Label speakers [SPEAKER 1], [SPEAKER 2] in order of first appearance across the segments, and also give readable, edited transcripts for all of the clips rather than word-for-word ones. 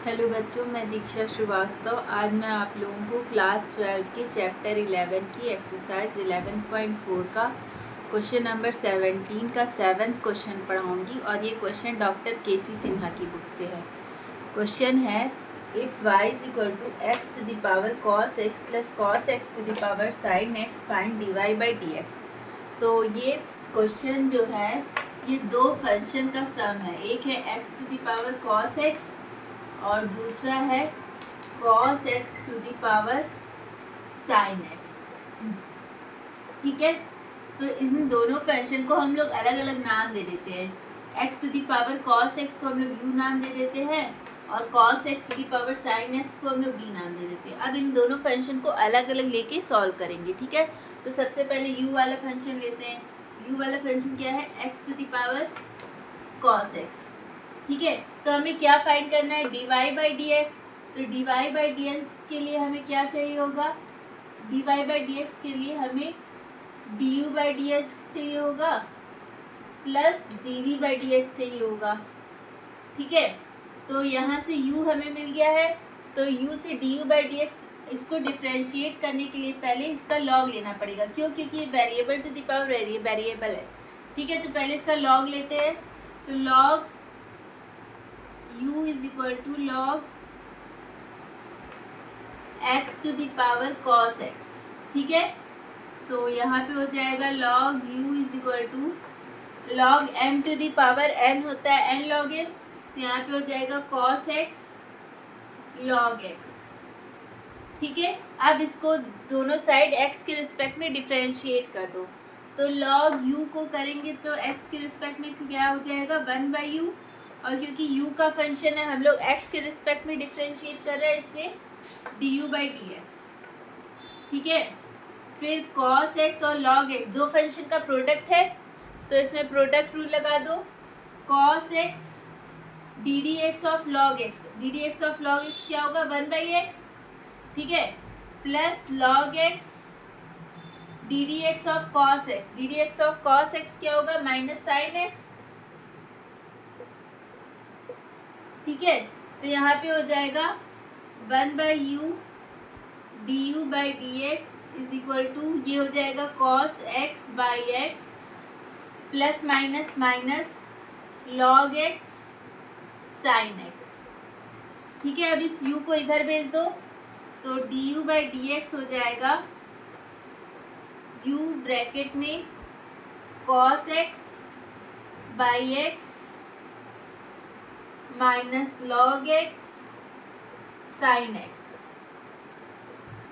[SPEAKER 1] Hello बच्चों, मैं दीक्षा श्रीवास्तव। आज मैं आप लोगों को क्लास 12 के चैप्टर 11 की एक्सरसाइज 11.4 का क्वेश्चन नंबर 17 का 7th क्वेश्चन पढ़ाऊंगी और ये क्वेश्चन डॉक्टर केसी सिन्हा की बुक से है। क्वेश्चन है if y is equal to x to the power cos x plus cos x to the power sine x find dy by d x. तो ये question जो है ये दो फंक्शन का सम है। एक है x to the power cos x और दूसरा है cos x to the power sin x। ठीक है, तो इन दोनों फंक्शन को हम लोग अलग अलग नाम दे देते हैं। x to the power cos x को हम लोग u नाम दे देते हैं और cos x to the power sin x को हम लोग v नाम दे देते हैं। अब इन दोनों फंक्शन को अलग अलग लेके सॉल्व करेंगे। ठीक है, तो सबसे पहले u वाला फंक्शन लेते हैं। u वाला फंक्शन क्या है? x to the power cos x। ठीक है, तो हमें क्या फाइंड करना है? dy by d x. तो dy बाई डी एक्स के लिए हमें क्या चाहिए होगा? dy बाई डी एक्स के लिए हमें du बाई डी एक्स चाहिए होगा plus dv by d x चाहिए होगा। ठीक है, तो यहाँ से u हमें मिल गया है, तो u से du बाई डी एक्स इसको डिफ्रेंशिएट करने के लिए पहले इसका लॉग लेना पड़ेगा। क्यों? क्योंकि ये variable to the power variable है। ठीक है, तो पहले इसका लॉग लेते हैं। तो log u is equal to log x to the power cos x। ठीक है, तो यहाँ पे हो जाएगा log u is equal to log m to the power n होता है n log m, तो यहाँ पे हो जाएगा cos x log x। ठीक है, अब इसको दोनों साइड x के रिस्पेक्ट में डिफ्रेंशिएट कर दो। तो log u को करेंगे तो x के रिस्पेक्ट में क्या हो जाएगा? 1/u, और क्योंकि u का फंक्शन है हम लोग x के रिस्पेक्ट में डिफ्रेंशिएट कर रहे हैं, इसलिए du बाई डी एक्स। ठीक है, फिर cos x और log x दो फंक्शन का प्रोडक्ट है, तो इसमें प्रोडक्ट रूल लगा दो। cos x ddx of log x, ddx of log x क्या होगा? 1/x। ठीक है, plus log x ddx of cos x, ddx of cos x क्या होगा? Minus sin x। ठीक है, तो यहाँ पे हो जाएगा 1/u du by d x is equal to ये हो जाएगा cos x by x plus minus minus log x sin x। ठीक है, अब इस u को इधर भेज दो, तो du बाई डी एक्स हो जाएगा u ब्रैकेट में cos x by x minus log x sin x।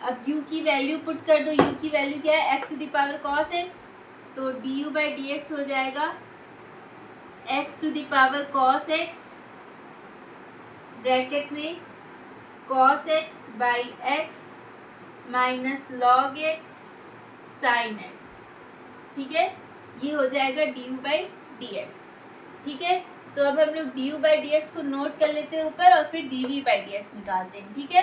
[SPEAKER 1] अब u की वैल्यू पुट कर दो। u की वैल्यू क्या है? x to the power cos x, तो du बाई डी एक्स हो जाएगा x to the power cos x bracket में cos x by x minus log x sin x। ठीक है, ये हो जाएगा du बाई डी एक्स। ठीक है, तो अब हम लोग du बाई डी एक्स को नोट कर लेते हैं ऊपर और फिर dv बाई डी एक्स निकालते हैं। ठीक है,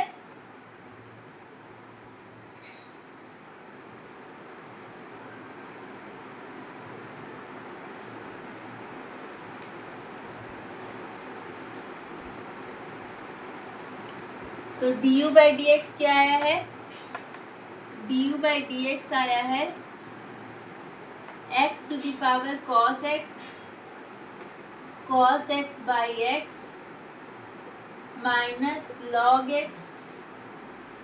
[SPEAKER 1] तो du बाई डी एक्स क्या आया है? du बाई डी एक्स आया है x to the power cos x by x minus log x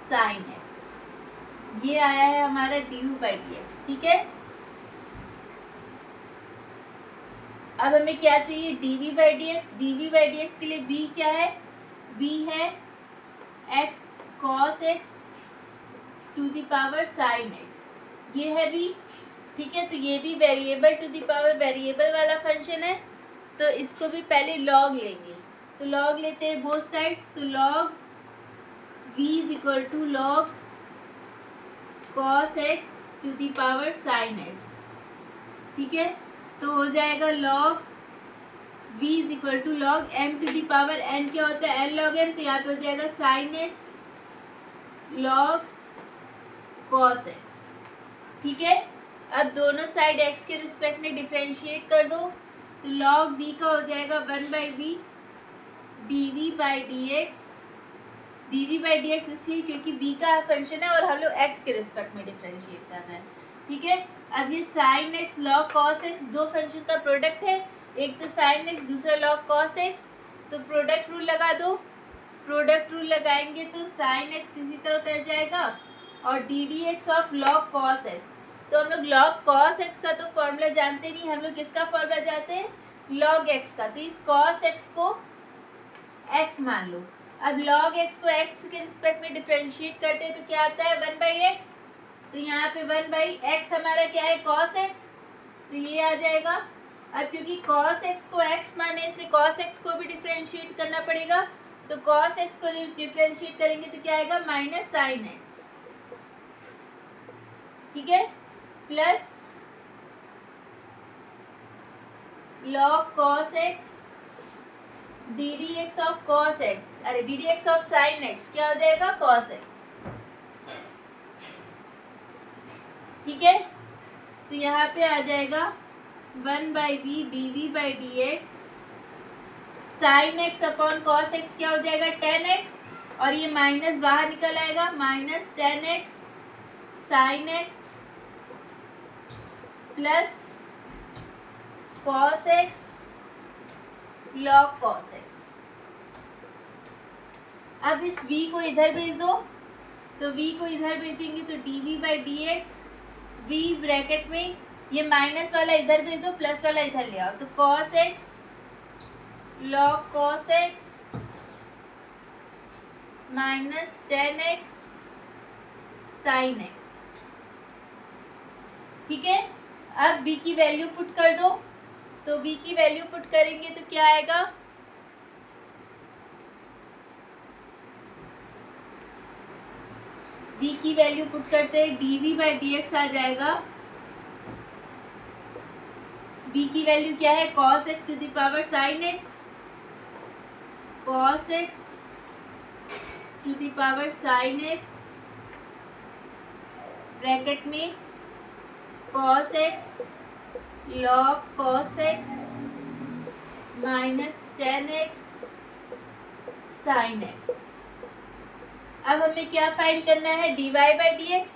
[SPEAKER 1] sin x। ये आया है हमारा du बाई डी एक्स। ठीक है, अब हमें क्या चाहिए? dv by d x. dv by d x के लिए v क्या है? v है x cos x to the power sin x, ये है v। ठीक है, तो ये भी variable to the power variable वाला फंक्शन है, तो इसको भी पहले लॉग लेंगे। तो लॉग लेते हैं बोथ साइड्स, तो log v is equal to log cos x to the power sin x। ठीक है, तो हो जाएगा log v is equal to log m to the power n क्या होता है? n log m, तो यहाँ पे हो जाएगा sin x log cos x। ठीक है, अब दोनों साइड x के रिस्पेक्ट में डिफ्रेंशिएट कर दो, तो log v का हो जाएगा 1/v dv by d x D by d x इसलिए क्योंकि b का फंक्शन है और हम लोग x के रिस्पेक्ट में डिफ्रेंशिएट कर रहे हैं, ठीक है। अब ये sine x log cos x दो फंक्शन का प्रोडक्ट है, एक तो साइन एक्स दूसरा लॉग कॉस एक्स, तो प्रोडक्ट रूल लगा दो। प्रोडक्ट रूल लगाएंगे तो साइन एक्स इसी तरह उतर जाएगा और D d x of log cos x. तो हम लोग लॉग कॉस एक्स का तो फॉर्मूला जानते नहीं, हम लोग किसका फॉर्मूला जानते हैं, लॉग एक्स का। तो इस कॉस एक्स को एक्स मान लो। अब लॉग एक्स को एक्स के रिस्पेक्ट में डिफ्रेंशिएट करते हैं तो क्या आता है 1/x। तो यहाँ पे 1/x हमारा क्या है कॉस एक्स, तो ये आ जाएगा। अब क्योंकि कॉस एक्स को x माने इसलिए कॉस एक्स को भी डिफ्रेंशिएट करना पड़ेगा, तो कॉस एक्स को डिफ्रेंशिएट करेंगे तो क्या आएगा माइनस साइन एक्स, ठीक है, plus log cos x d d x of cos x, अरे d d x of sine x क्या हो जाएगा कॉस एक्स, ठीक है। तो यहाँ पे आ जाएगा 1/v D by d x sine x upon cos x क्या हो जाएगा 10x और ये माइनस बाहर निकल आएगा minus 10x sine x plus cos x log cos x. अब इस v को इधर भेज दो, तो v को इधर भेजेंगे तो dv by d x, v bracket में ये माइनस वाला इधर भेज दो प्लस वाला इधर ले आओ, तो cos x log cos x minus 10x sign x, ठीक है। अब v की वैल्यू पुट कर दो, तो v की वैल्यू पुट करेंगे तो क्या आएगा v की वैल्यू पुट करते हैं dv बाई डी एक्स आ जाएगा। v की वैल्यू क्या है cos x to the power sin x, cos x to the power sin x bracket में cos x log cos x minus 10x sin x। अब हमें क्या फाइंड करना है dy बाई डी एक्स,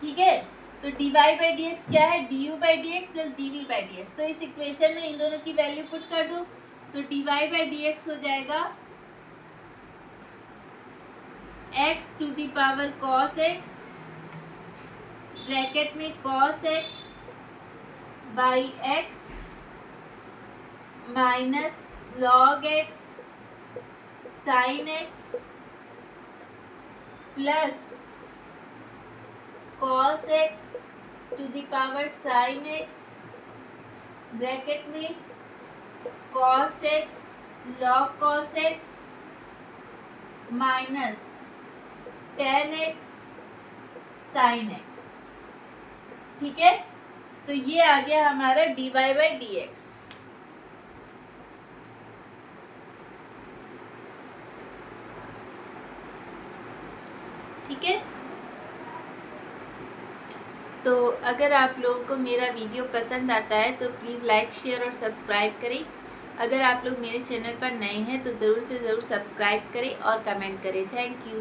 [SPEAKER 1] ठीक है। तो dy बाई डी एक्स क्या है du by d x plus dv by d x. तो इस इक्वेशन में इन दोनों की वैल्यू पुट कर दो, तो dy बाई डी एक्स हो जाएगा x to the power cos x bracket में cos x by x minus log x sine x plus cos x to the power sin x bracket में cos x log cos x minus 10x sin x, ठीक है। तो ये आ गया हमारा dy by d x, ठीक है। तो अगर आप लोगों को मेरा वीडियो पसंद आता है तो प्लीज़ लाइक शेयर और सब्सक्राइब करें। अगर आप लोग मेरे चैनल पर नए हैं तो ज़रूर से ज़रूर सब्सक्राइब करें और कमेंट करें। Thank you.